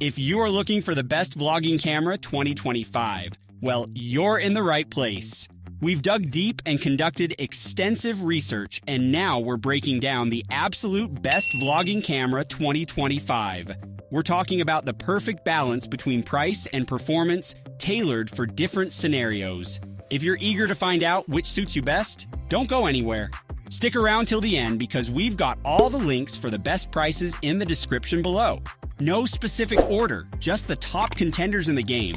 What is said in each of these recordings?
If you are looking for the best vlogging camera 2025, well, you're in the right place. We've dug deep and conducted extensive research, and now we're breaking down the absolute best vlogging camera 2025. We're talking about the perfect balance between price and performance, tailored for different scenarios. If you're eager to find out which suits you best, don't go anywhere. Stick around till the end because we've got all the links for the best prices in the description below. No specific order, just the top contenders in the game.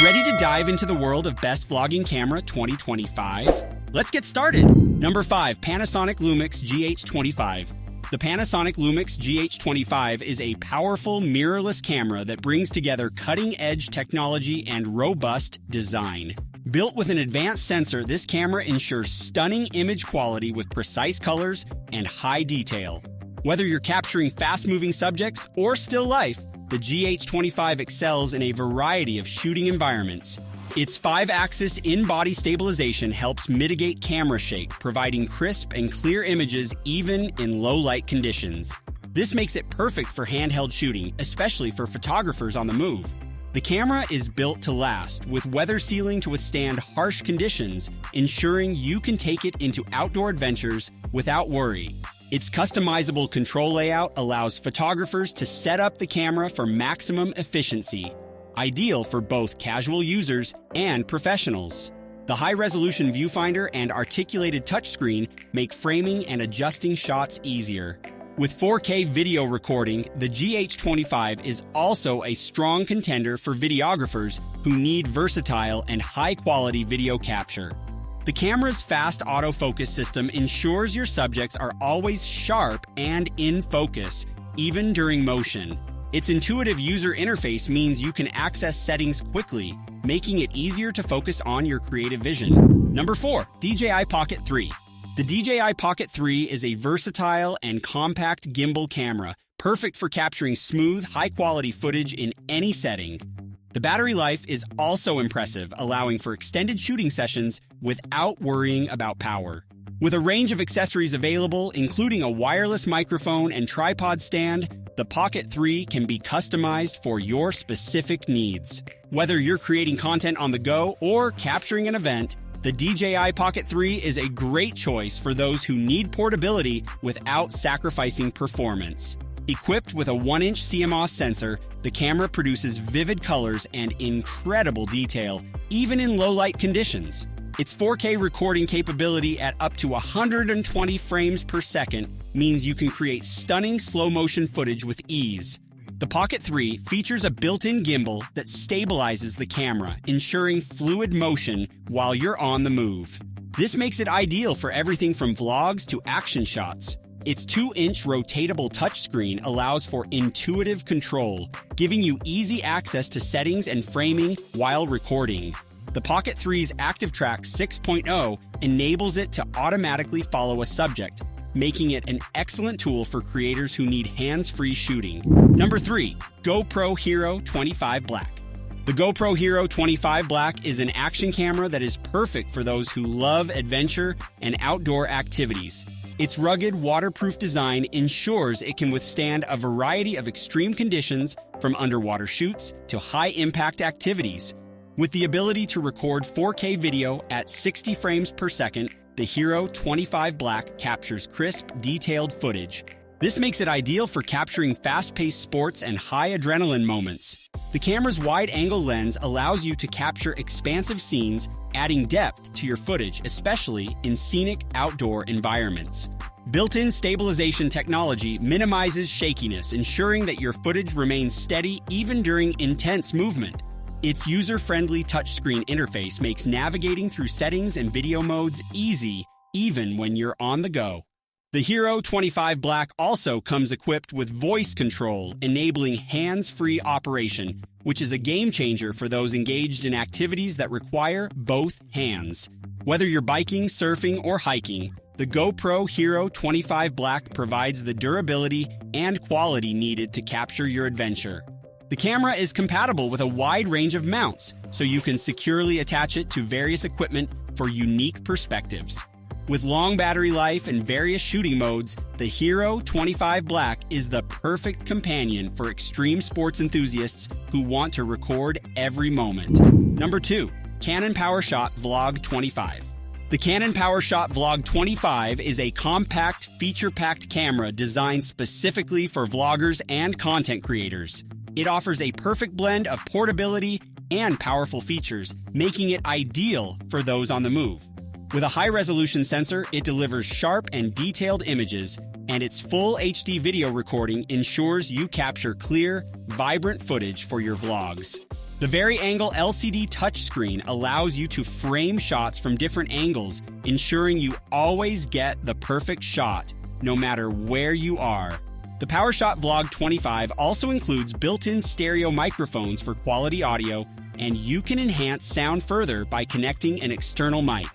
Ready to dive into the world of best vlogging camera 2025? Let's get started. Number 5, Panasonic Lumix GH25. The Panasonic Lumix GH25 is a powerful mirrorless camera that brings together cutting-edge technology and robust design. Built with an advanced sensor, this camera ensures stunning image quality with precise colors and high detail. Whether you're capturing fast-moving subjects or still life, the GH25 excels in a variety of shooting environments. Its 5-axis in-body stabilization helps mitigate camera shake, providing crisp and clear images even in low-light conditions. This makes it perfect for handheld shooting, especially for photographers on the move. The camera is built to last, with weather sealing to withstand harsh conditions, ensuring you can take it into outdoor adventures without worry. Its customizable control layout allows photographers to set up the camera for maximum efficiency, ideal for both casual users and professionals. The high-resolution viewfinder and articulated touchscreen make framing and adjusting shots easier. With 4K video recording, the GH25 is also a strong contender for videographers who need versatile and high-quality video capture. The camera's fast autofocus system ensures your subjects are always sharp and in focus, even during motion. Its intuitive user interface means you can access settings quickly, making it easier to focus on your creative vision. Number 4, DJI Pocket 3. The DJI Pocket 3 is a versatile and compact gimbal camera, perfect for capturing smooth, high-quality footage in any setting. The battery life is also impressive, allowing for extended shooting sessions without worrying about power. With a range of accessories available, including a wireless microphone and tripod stand, the Pocket 3 can be customized for your specific needs. Whether you're creating content on the go or capturing an event, the DJI Pocket 3 is a great choice for those who need portability without sacrificing performance. Equipped with a 1-inch CMOS sensor, the camera produces vivid colors and incredible detail, even in low-light conditions. Its 4K recording capability at up to 120 frames per second means you can create stunning slow-motion footage with ease. The Pocket 3 features a built-in gimbal that stabilizes the camera, ensuring fluid motion while you're on the move. This makes it ideal for everything from vlogs to action shots. Its 2-inch rotatable touchscreen allows for intuitive control, giving you easy access to settings and framing while recording. The Pocket 3's ActiveTrack 6.0 enables it to automatically follow a subject, making it an excellent tool for creators who need hands-free shooting. Number 3, GoPro Hero 25 Black. The GoPro Hero 25 Black is an action camera that is perfect for those who love adventure and outdoor activities. Its rugged, waterproof design ensures it can withstand a variety of extreme conditions, from underwater shoots to high-impact activities. With the ability to record 4K video at 60 frames per second, the Hero 25 Black captures crisp, detailed footage. This makes it ideal for capturing fast-paced sports and high-adrenaline moments. The camera's wide-angle lens allows you to capture expansive scenes, adding depth to your footage, especially in scenic outdoor environments. Built-in stabilization technology minimizes shakiness, ensuring that your footage remains steady even during intense movement. Its user-friendly touchscreen interface makes navigating through settings and video modes easy, even when you're on the go. The Hero 25 Black also comes equipped with voice control, enabling hands-free operation, which is a game-changer for those engaged in activities that require both hands. Whether you're biking, surfing, or hiking, the GoPro Hero 25 Black provides the durability and quality needed to capture your adventure. The camera is compatible with a wide range of mounts, so you can securely attach it to various equipment for unique perspectives. With long battery life and various shooting modes, the Hero 25 Black is the perfect companion for extreme sports enthusiasts who want to record every moment. Number 2. Canon PowerShot Vlog 25. The Canon PowerShot Vlog 25 is a compact, feature-packed camera designed specifically for vloggers and content creators. It offers a perfect blend of portability and powerful features, making it ideal for those on the move. With a high-resolution sensor, it delivers sharp and detailed images, and its full HD video recording ensures you capture clear, vibrant footage for your vlogs. The Vari-Angle LCD touchscreen allows you to frame shots from different angles, ensuring you always get the perfect shot, no matter where you are. The PowerShot Vlog 25 also includes built-in stereo microphones for quality audio, and you can enhance sound further by connecting an external mic.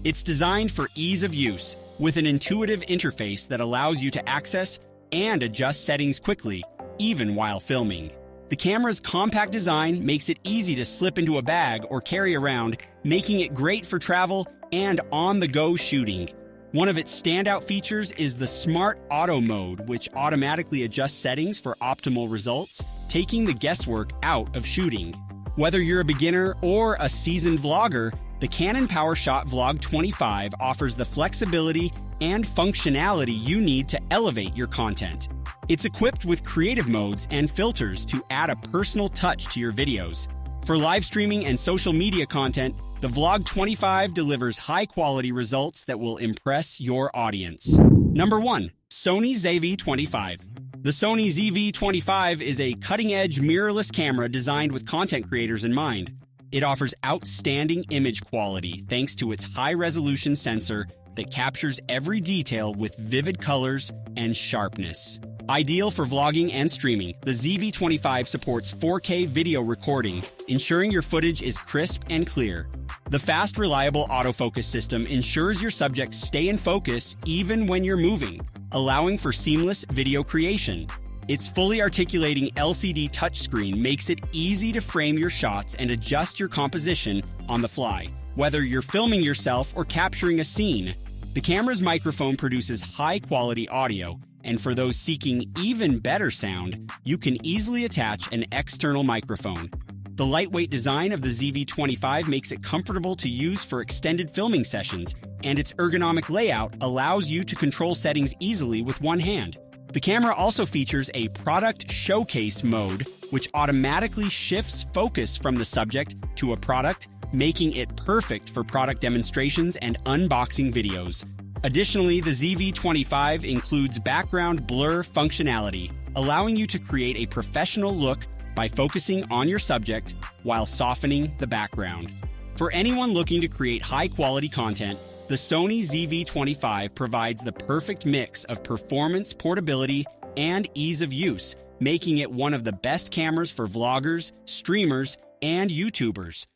It's designed for ease of use, with an intuitive interface that allows you to access and adjust settings quickly, even while filming. The camera's compact design makes it easy to slip into a bag or carry around, making it great for travel and on-the-go shooting. One of its standout features is the Smart Auto Mode, which automatically adjusts settings for optimal results, taking the guesswork out of shooting. Whether you're a beginner or a seasoned vlogger, the Canon PowerShot Vlog 25 offers the flexibility and functionality you need to elevate your content. It's equipped with creative modes and filters to add a personal touch to your videos. For live streaming and social media content, the Vlog 25 delivers high-quality results that will impress your audience. Number 1. Sony ZV-25. The Sony ZV-25 is a cutting-edge mirrorless camera designed with content creators in mind. It offers outstanding image quality thanks to its high-resolution sensor that captures every detail with vivid colors and sharpness. Ideal for vlogging and streaming, the ZV-25 supports 4K video recording, ensuring your footage is crisp and clear. The fast, reliable autofocus system ensures your subjects stay in focus even when you're moving, allowing for seamless video creation. Its fully articulating LCD touchscreen makes it easy to frame your shots and adjust your composition on the fly, whether you're filming yourself or capturing a scene. The camera's microphone produces high-quality audio, and for those seeking even better sound, you can easily attach an external microphone. The lightweight design of the ZV-25 makes it comfortable to use for extended filming sessions, and its ergonomic layout allows you to control settings easily with one hand. The camera also features a product showcase mode, which automatically shifts focus from the subject to a product, making it perfect for product demonstrations and unboxing videos. Additionally, the ZV-25 includes background blur functionality, allowing you to create a professional look by focusing on your subject while softening the background. For anyone looking to create high-quality content, the Sony ZV-25 provides the perfect mix of performance, portability, and ease of use, making it one of the best cameras for vloggers, streamers, and YouTubers.